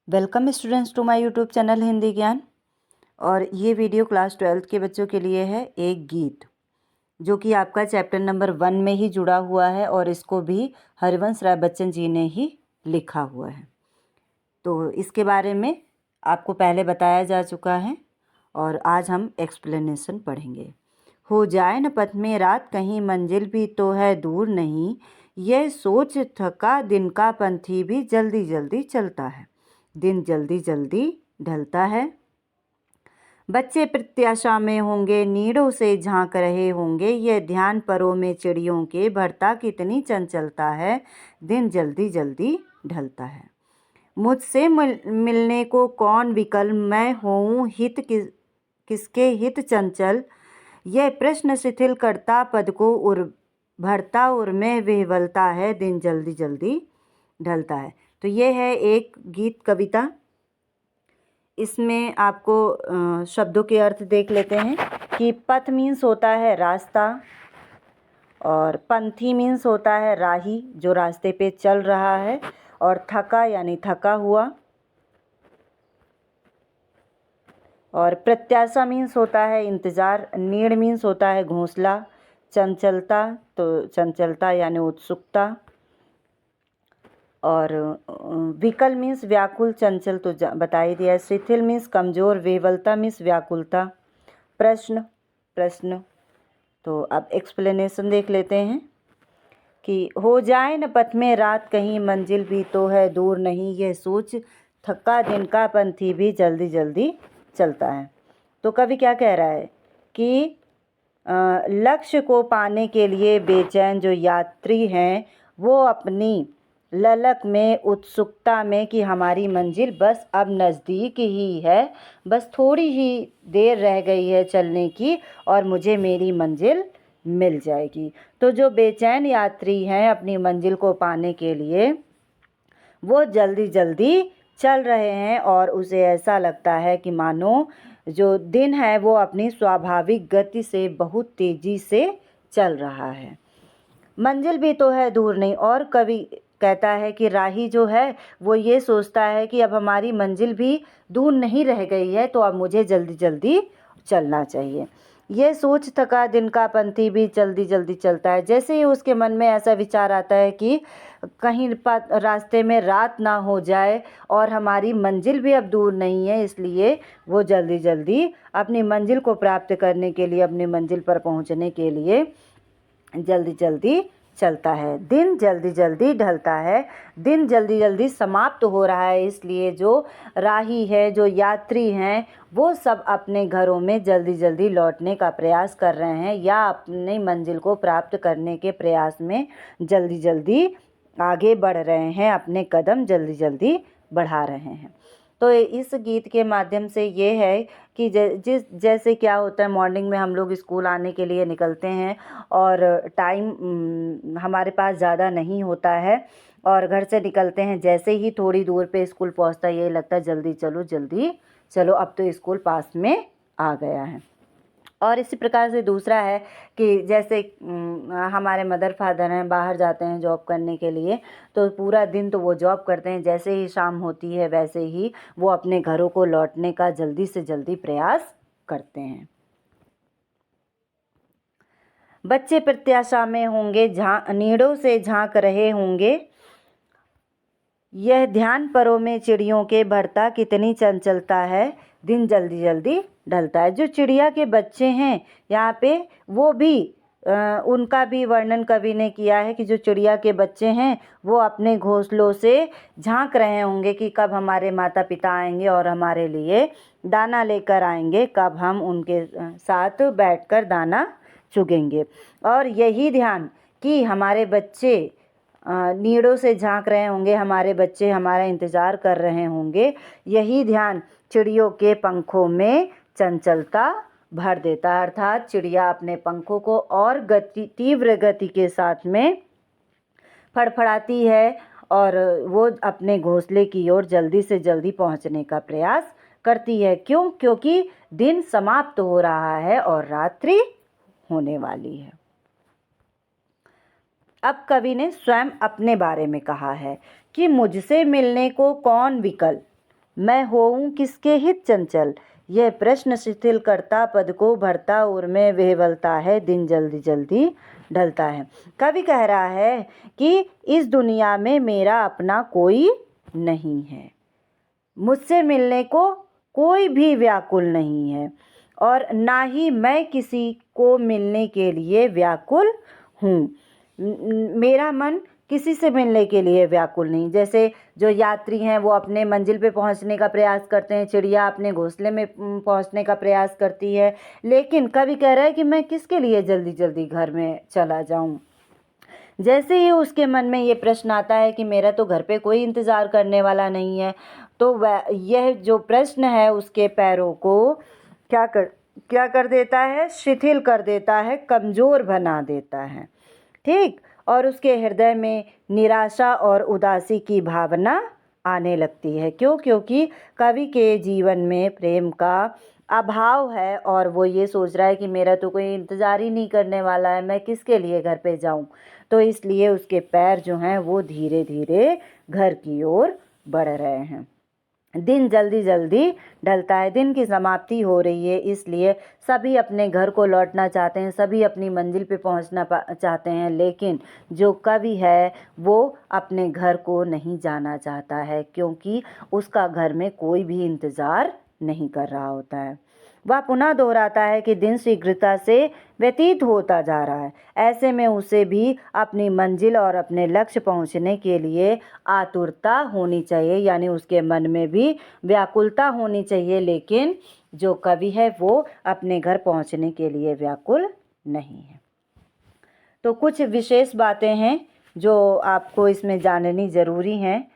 Welcome students to my YouTube channel Hindi Gyan. और ये video class 12th के बच्चों के लिए है एक गीत जो कि आपका चैप्टर नंबर 1 में ही जुड़ा हुआ है और इसको भी हरिवंश राय बच्चन जी ने ही लिखा हुआ है। तो इसके बारे में आपको पहले बताया जा चुका है और आज हम एक्सप्लेनेशन पढ़ेंगे। हो जाए न पथ में रात कहीं मंजिल भी तो है दूर नहीं, यह सोच थका दिन का पंथी भी जल्दी जल्दी चलता है। दिन जल्दी जल्दी ढलता है। बच्चे प्रत्याशा में होंगे नीड़ों से झांक रहे होंगे, यह ध्यान परों में चिड़ियों के भरता कितनी चंचलता है। दिन जल्दी जल्दी ढलता है। मुझसे मिलने को कौन विकल, मैं होऊं हित किसके हित चंचल, यह प्रश्न शिथिल करता पद को भरता उर में विह्वलता है। दिन जल्दी जल्दी ढलता है। तो ये है एक गीत कविता। इसमें आपको शब्दों के अर्थ देख लेते हैं कि पथ मीन्स होता है रास्ता और पंथी मीन्स होता है राही जो रास्ते पे चल रहा है, और थका यानी थका हुआ, और प्रत्याशा मीन्स होता है इंतज़ार, नीड़ मीन्स होता है घोंसला, चंचलता तो चंचलता यानी उत्सुकता, और विकल मीन्स व्याकुल, चंचल तो बता ही दिया है, शिथिल मीन्स कमज़ोर, विह्वलता मीन्स व्याकुलता, प्रश्न। तो अब एक्सप्लेनेशन देख लेते हैं कि हो जाए न पथ में रात कहीं मंजिल भी तो है दूर नहीं, यह सोच थका दिन का पंथी भी जल्दी जल्दी चलता है। तो कवि क्या कह रहा है कि लक्ष्य को पाने के लिए बेचैन जो यात्री हैं वो अपनी ललक में, उत्सुकता में कि हमारी मंजिल बस अब नज़दीक ही है, बस थोड़ी ही देर रह गई है चलने की और मुझे मेरी मंजिल मिल जाएगी। तो जो बेचैन यात्री हैं अपनी मंजिल को पाने के लिए वो जल्दी जल्दी चल रहे हैं और उसे ऐसा लगता है कि मानो जो दिन है वो अपनी स्वाभाविक गति से बहुत तेज़ी से चल रहा है। मंजिल भी तो है दूर नहीं, और कवि कहता है कि राही जो है वो ये सोचता है कि अब हमारी मंजिल भी दूर नहीं रह गई है, तो अब मुझे जल्दी जल्दी चलना चाहिए। ये सोच थका दिन का पंथी भी जल्दी जल्दी चलता है। जैसे ही उसके मन में ऐसा विचार आता है कि कहीं रास्ते में रात ना हो जाए और हमारी मंजिल भी अब दूर नहीं है, इसलिए वो जल्दी जल्दी अपनी मंजिल को प्राप्त करने के लिए, अपनी मंजिल पर पहुंचने के लिए जल्दी जल्दी चलता है। दिन जल्दी जल्दी ढलता है। दिन जल्दी जल्दी समाप्त हो रहा है, इसलिए जो राही है, जो यात्री हैं, वो सब अपने घरों में जल्दी जल्दी लौटने का प्रयास कर रहे हैं या अपनी मंजिल को प्राप्त करने के प्रयास में जल्दी जल्दी आगे बढ़ रहे हैं, अपने कदम जल्दी जल्दी बढ़ा रहे हैं। तो इस गीत के माध्यम से ये है कि जैसे क्या होता है, मॉर्निंग में हम लोग स्कूल आने के लिए निकलते हैं और टाइम हमारे पास ज़्यादा नहीं होता है और घर से निकलते हैं, जैसे ही थोड़ी दूर पे स्कूल पहुंचता है ये लगता है जल्दी चलो अब तो स्कूल पास में आ गया है। और इसी प्रकार से दूसरा है कि जैसे हमारे मदर फादर हैं, बाहर जाते हैं जॉब करने के लिए, तो पूरा दिन तो वो जॉब करते हैं, जैसे ही शाम होती है वैसे ही वो अपने घरों को लौटने का जल्दी से जल्दी प्रयास करते हैं। बच्चे प्रत्याशा में होंगे नीड़ों से झांक रहे होंगे, यह ध्यान परों में चिड़ियों के भरता कितनी चंचलता है। दिन जल्दी जल्दी ढलता है। जो चिड़िया के बच्चे हैं यहाँ पे वो भी उनका भी वर्णन कवि ने किया है कि जो चिड़िया के बच्चे हैं वो अपने घोंसलों से झांक रहे होंगे कि कब हमारे माता पिता आएंगे और हमारे लिए दाना लेकर आएंगे, कब हम उनके साथ बैठकर दाना चुगेंगे। और यही ध्यान कि हमारे बच्चे नीड़ों से झांक रहे होंगे, हमारे बच्चे हमारा इंतज़ार कर रहे होंगे, यही ध्यान चिड़ियों के पंखों में चंचलता भर देता है। अर्थात चिड़िया अपने पंखों को और तीव्र गति के साथ में फड़फड़ाती है और वो अपने घोंसले की ओर जल्दी से जल्दी पहुंचने का प्रयास करती है। क्यों? क्योंकि दिन समाप्त हो रहा है और रात्रि होने वाली है। अब कवि ने स्वयं अपने बारे में कहा है कि मुझसे मिलने को कौन विकल, मैं होऊं किसके हित चंचल, यह प्रश्न शिथिल करता पद को भरता उर में विह्वलता है, दिन जल्दी जल्दी ढलता है। कवि कह रहा है कि इस दुनिया में मेरा अपना कोई नहीं है, मुझसे मिलने को कोई भी व्याकुल नहीं है और ना ही मैं किसी को मिलने के लिए व्याकुल हूँ। मेरा मन किसी से मिलने के लिए व्याकुल नहीं। जैसे जो यात्री हैं वो अपने मंजिल पे पहुंचने का प्रयास करते हैं, चिड़िया अपने घोंसले में पहुंचने का प्रयास करती है, लेकिन कवि कह रहा है कि मैं किसके लिए जल्दी जल्दी घर में चला जाऊं। जैसे ही उसके मन में ये प्रश्न आता है कि मेरा तो घर पे कोई इंतज़ार करने वाला नहीं है, तो वह यह जो प्रश्न है उसके पैरों को क्या कर देता है, शिथिल कर देता है, कमज़ोर बना देता है। ठीक, और उसके हृदय में निराशा और उदासी की भावना आने लगती है। क्यों? क्योंकि कवि के जीवन में प्रेम का अभाव है और वो ये सोच रहा है कि मेरा तो कोई इंतज़ार ही नहीं करने वाला है, मैं किसके लिए घर पे जाऊं। तो इसलिए उसके पैर जो हैं वो धीरे धीरे घर की ओर बढ़ रहे हैं। दिन जल्दी जल्दी ढलता है, दिन की समाप्ति हो रही है, इसलिए सभी अपने घर को लौटना चाहते हैं, सभी अपनी मंजिल पे पहुंचना चाहते हैं, लेकिन जो कवि है वो अपने घर को नहीं जाना चाहता है, क्योंकि उसका घर में कोई भी इंतज़ार नहीं कर रहा होता है। वह पुनः दोहराता है कि दिन शीघ्रता से व्यतीत होता जा रहा है, ऐसे में उसे भी अपनी मंजिल और अपने लक्ष्य पहुंचने के लिए आतुरता होनी चाहिए, यानी उसके मन में भी व्याकुलता होनी चाहिए, लेकिन जो कवि है वो अपने घर पहुंचने के लिए व्याकुल नहीं है। तो कुछ विशेष बातें हैं जो आपको इसमें जाननी ज़रूरी हैं,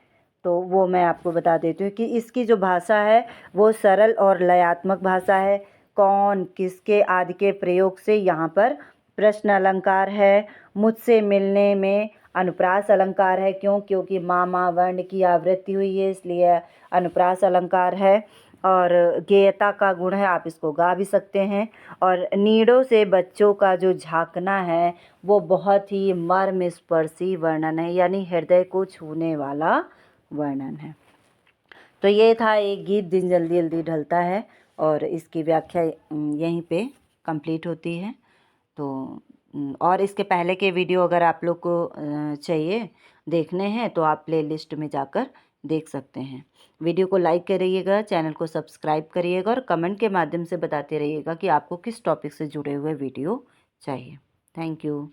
तो वो मैं आपको बता देती हूँ कि इसकी जो भाषा है वो सरल और लयात्मक भाषा है। कौन, किसके आदि के प्रयोग से यहाँ पर प्रश्न अलंकार है। मुझसे मिलने में अनुप्रास अलंकार है। क्यों? क्योंकि मामा वर्ण की आवृत्ति हुई है, इसलिए अनुप्रास अलंकार है। और गेयता का गुण है, आप इसको गा भी सकते हैं। और नीड़ों से बच्चों का जो झांकना है वो बहुत ही मर्मस्पर्शी वर्णन है, यानी हृदय को छूने वाला वर्णन है। तो ये था एक गीत दिन जल्दी जल्दी ढलता है, और इसकी व्याख्या यहीं पे कंप्लीट होती है। तो और इसके पहले के वीडियो अगर आप लोग को चाहिए देखने हैं तो आप प्लेलिस्ट में जाकर देख सकते हैं। वीडियो को लाइक करिएगा, चैनल को सब्सक्राइब करिएगा और कमेंट के माध्यम से बताते रहिएगा कि आपको किस टॉपिक से जुड़े हुए वीडियो चाहिए। Thank you.